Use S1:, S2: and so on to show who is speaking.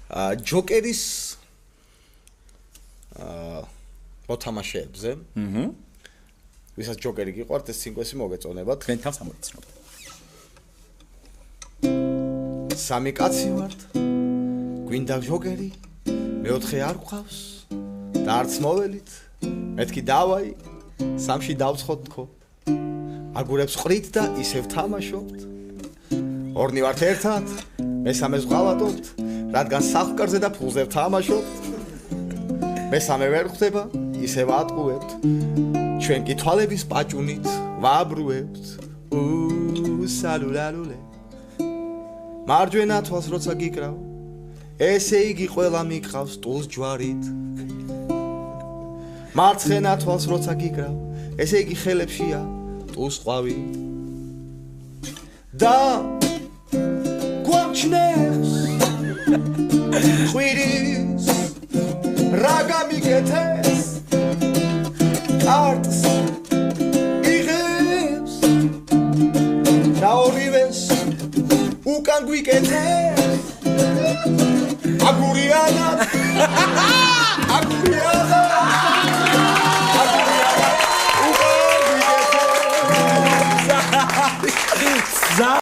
S1: ჯოკერის მოთამაშეებზე. ვისაც ჯოკერი გიყვართ, ეს სინკვესი მოგეწონებათ.
S2: თქვენ თავს ამოიცნობთ.
S1: სამი კაცი ვართ. გვინდა ჯოკერი, მეოთხე არ გვყავს და არც მოველით. მეთქი დავაი, სამში დავცხოთ თქო. აგურებს ყრით და ისევ თამაშობთ. ორნი ვართ ერთად, მესამეს ვღავატობთ, რადგან საფკარზე და ფულზე ვთამაშობთ. მესამე ვერ ხვდება, ისევ ატყუებთ. ჩვენ კი თვალების პაჭუნით ვაბრუებთ. სალულალულე. მარჯვენა თვალს როცა გიკრავ, ესე იგი ყველა მიყავს ტულს ჯვარით. მარცხენა თვალს როცა გიკრავ, ესე იგი ხელებშია ტულს ყვავი. და გვამჩნევს ხვირის რა გამიკეთეს კარტს იღებს და ორივეს უკან გვიკეთეს აგურიანად აგურიანად